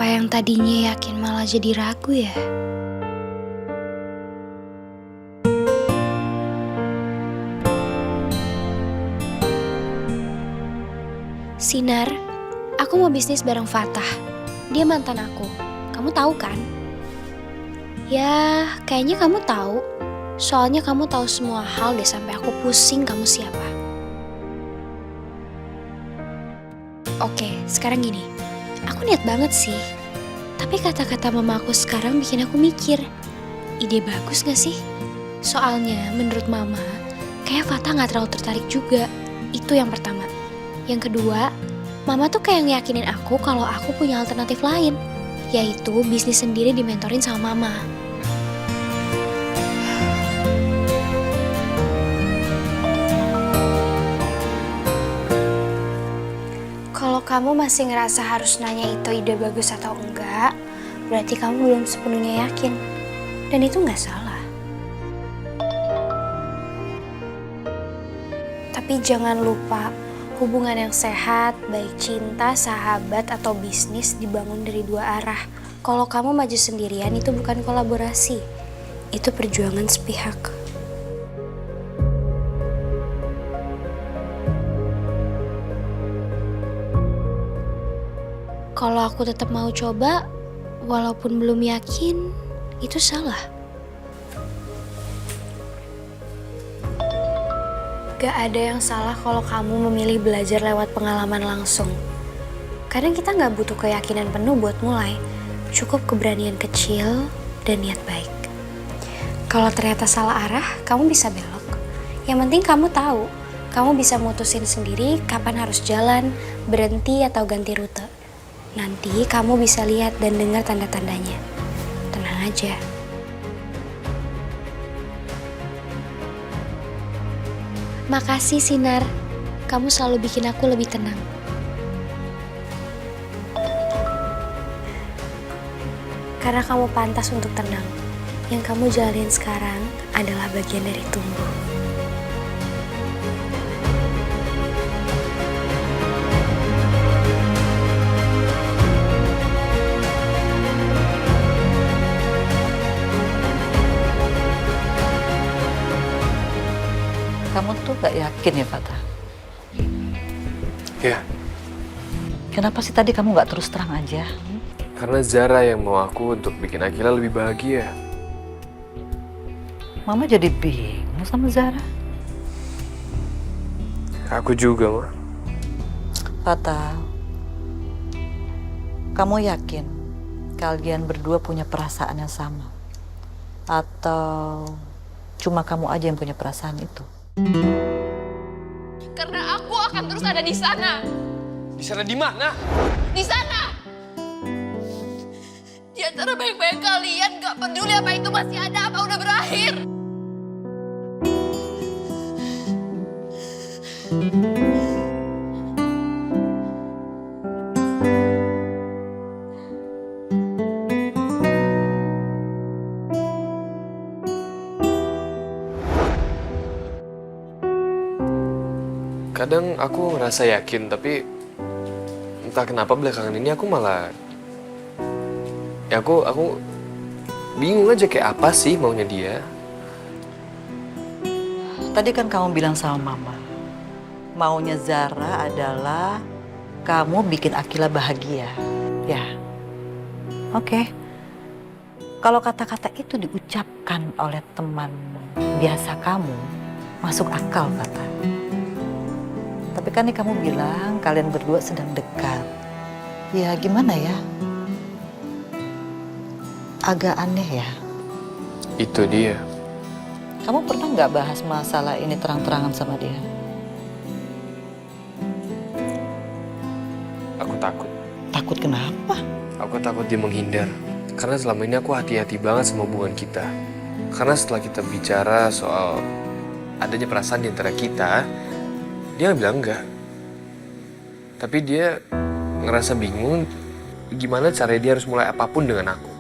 Apa yang tadinya yakin malah jadi ragu ya? Sinar, aku mau bisnis bareng Fatah. Dia mantan aku. Kamu tahu kan? Ya, kayaknya kamu tahu. Soalnya kamu tahu semua hal deh sampai aku pusing kamu siapa. Oke, sekarang gini. Aku niat banget sih. Tapi kata-kata mama aku sekarang bikin aku mikir. Ide bagus gak sih? Soalnya menurut mama, kayak Fatah gak terlalu tertarik juga. Itu yang pertama. Yang kedua, mama tuh kayak ngeyakinin aku kalau aku punya alternatif lain. Yaitu bisnis sendiri dimentorin sama mama. Kalau kamu masih ngerasa harus nanya itu ide bagus atau enggak, berarti kamu belum sepenuhnya yakin. Dan itu nggak salah. Tapi jangan lupa, hubungan yang sehat, baik cinta, sahabat, atau bisnis dibangun dari dua arah. Kalau kamu maju sendirian itu bukan kolaborasi, itu perjuangan sepihak. Kalau aku tetap mau coba, walaupun belum yakin, itu salah. Gak ada yang salah kalau kamu memilih belajar lewat pengalaman langsung. Kadang kita gak butuh keyakinan penuh buat mulai. Cukup keberanian kecil dan niat baik. Kalau ternyata salah arah, kamu bisa belok. Yang penting kamu tahu, kamu bisa mutusin sendiri kapan harus jalan, berhenti atau ganti rute. Nanti kamu bisa lihat dan dengar tanda-tandanya. Tenang aja. Makasih Sinar, kamu selalu bikin aku lebih tenang. Karena kamu pantas untuk tenang. Yang kamu jalanin sekarang adalah bagian dari tumbuh. Kamu tuh gak yakin ya, Fatah? Ya, Kenapa sih tadi kamu gak terus terang aja? karena Zara yang mau aku untuk bikin Akila lebih bahagia. Mama jadi bingung sama Zara. Aku juga, Ma. Fatah, kamu yakin kalian berdua punya perasaan yang sama? Atau cuma kamu aja yang punya perasaan itu? Karena aku akan terus ada di sana. Di sana di mana? Di sana. Di antara baik-baik kalian, gak peduli apa itu masih ada, apa udah berakhir. Kadang aku ngerasa yakin, tapi entah kenapa belakangan ini aku malah... Ya aku bingung aja kayak apa sih maunya dia. Tadi kan kamu bilang sama Mama, maunya Zara adalah kamu bikin Akila bahagia. Ya, oke. Kalau kata-kata itu diucapkan oleh teman biasa kamu, masuk akal, Fatah. Tapi kan nih kamu bilang kalian berdua sedang dekat. Ya gimana ya? Agak aneh ya. Itu dia. Kamu pernah nggak bahas masalah ini terang-terangan sama dia? Aku takut. Takut kenapa? Aku takut dia menghindar. Karena selama ini aku hati-hati banget sama hubungan kita. Karena setelah kita bicara soal adanya perasaan di antara kita, dia bilang enggak. Tapi dia ngerasa bingung gimana caranya dia harus mulai apapun dengan aku.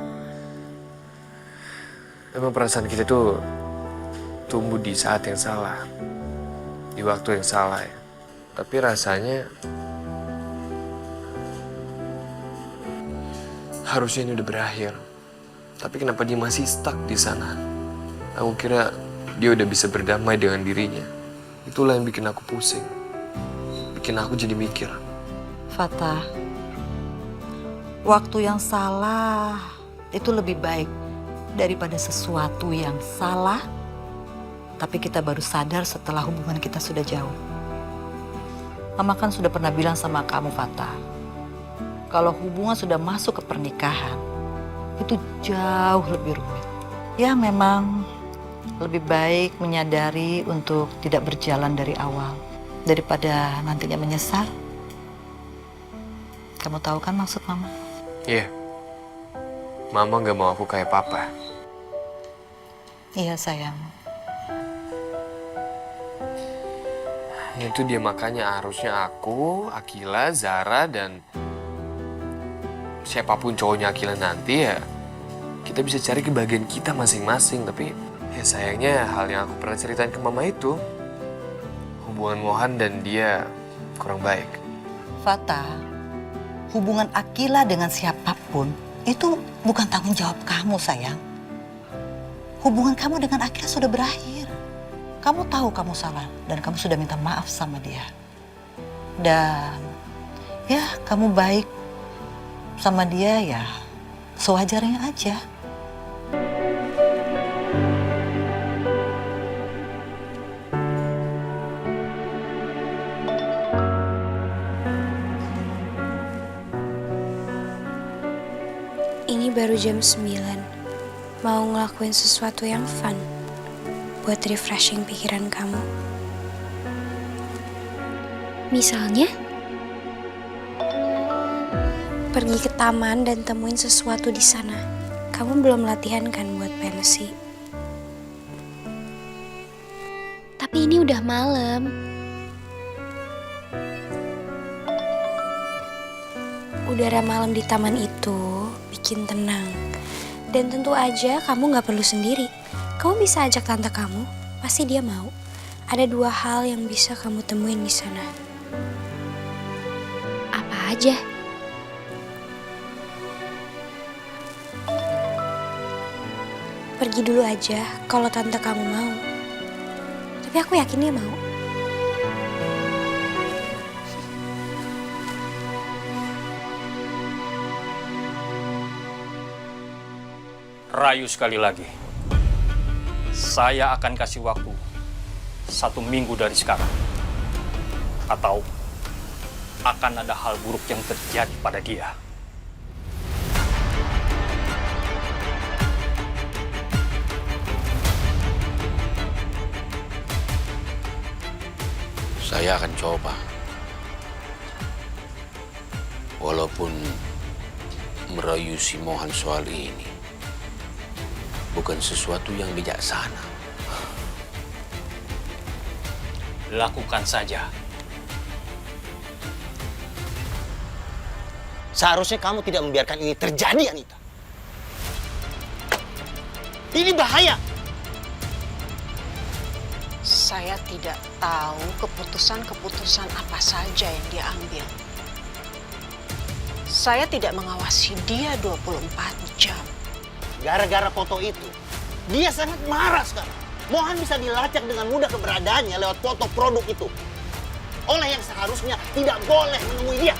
Emang perasaan kita tuh tumbuh di saat yang salah, di waktu yang salah ya. Tapi rasanya Harusnya ini udah berakhir. Tapi kenapa dia masih stuck di sana? Aku kira dia udah bisa berdamai dengan dirinya. Itulah yang bikin aku pusing. Bikin aku jadi mikir. Fatah, waktu yang salah itu lebih baik daripada sesuatu yang salah, tapi kita baru sadar setelah hubungan kita sudah jauh. Mama kan sudah pernah bilang sama kamu, Fatah, kalau hubungan sudah masuk ke pernikahan, itu jauh lebih rumit. Ya memang lebih baik menyadari untuk tidak berjalan dari awal daripada nantinya menyesal. Kamu tahu kan maksud Mama? Iya. Mama gak mau aku kayak papa. Iya sayang. Itu dia makanya harusnya aku, Akila, Zara, dan siapapun cowoknya Akila nanti ya, kita bisa cari kebahagiaan kita masing-masing. Tapi ya sayangnya hal yang aku pernah ceritain ke Mama itu, hubungan Mohan dan dia kurang baik. Fatah, hubungan Akila dengan siapapun itu bukan tanggung jawab kamu, sayang. Hubungan kamu dengan Akila sudah berakhir. Kamu tahu kamu salah dan kamu sudah minta maaf sama dia. Dan ya kamu baik sama dia ya sewajarnya aja. Ini baru jam 9. Mau ngelakuin sesuatu yang fun buat refreshing pikiran kamu. Misalnya, pergi ke taman dan temuin sesuatu di sana. Kamu belum latihan kan buat pensi? Tapi ini udah malam. Udara malam di taman itu bikin tenang. Dan tentu aja kamu gak perlu sendiri. Kamu bisa ajak tante kamu, pasti dia mau. Ada 2 hal yang bisa kamu temuin di sana. Apa aja? Pergi dulu aja kalau tante kamu mau. Tapi aku yakin dia mau. Rayu sekali lagi. Saya akan kasih waktu 1 minggu dari sekarang. Atau akan ada hal buruk yang terjadi pada dia. Saya akan coba. Walaupun merayu si Mohan soal ini bukan sesuatu yang bijaksana. Lakukan saja. Seharusnya kamu tidak membiarkan ini terjadi, Anita. Ini bahaya. Saya tidak tahu keputusan-keputusan apa saja yang dia ambil. Saya tidak mengawasi dia 24 jam. Gara-gara foto itu, dia sangat marah sekarang. Mohan bisa dilacak dengan mudah keberadaannya lewat foto produk itu. Oleh yang seharusnya tidak boleh menemui dia.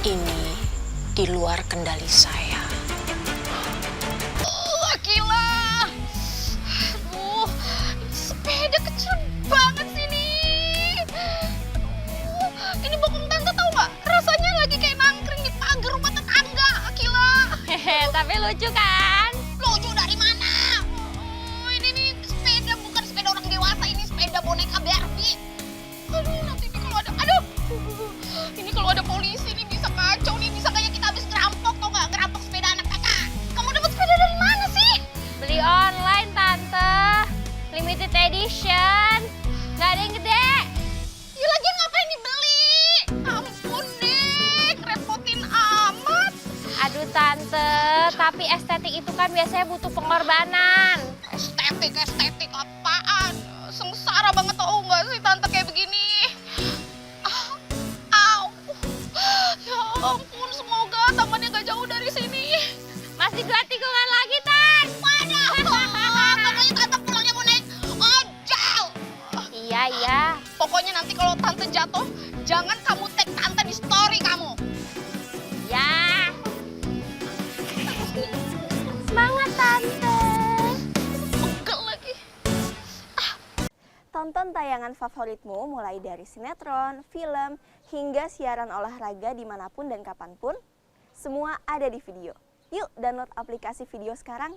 Ini di luar kendali saya. Akila! Aduh, ini sepeda kecil banget sih nih. Aduh, ini bokong tante tahu nggak? Rasanya lagi kayak nangkring di pagar rumah tetangga, Akila. Hehe, tapi lucu kan? Lucu dari mana? Ini nih sepeda bukan sepeda orang dewasa, ini sepeda boneka Barbie. Aduh, nanti ini kalau ada, ini kalau ada polisi nih bisa kacau nih, bisa kayak kita habis ngerampok, tau nggak? Ngerampok sepeda anak kakak. Kamu dapat sepeda dari mana sih? Beli online, Tante. Limited edition. Nggak ada yang gede. Ya lagian ngapain dibeli? Ampun deh, repotin amat. Aduh, Tante. Tapi estetik itu kan biasanya butuh pengorbanan. Estetik apaan? tante kayak begini. Au. Ya ampun, semoga tamannya gak jauh dari sini. Masih 2 tikungan lagi, Tan. Waduh, pokoknya tante pulangnya mau naik ojol. Iya. Pokoknya nanti kalau tante jatuh, jangan kamu tag tante di story kamu. Ya. Semangat, Tante. Pegel lagi. Tonton tayangan favoritmu mulai dari sinetron, film, hingga siaran olahraga dimanapun dan kapanpun. Semua ada di video. Yuk download aplikasi video sekarang.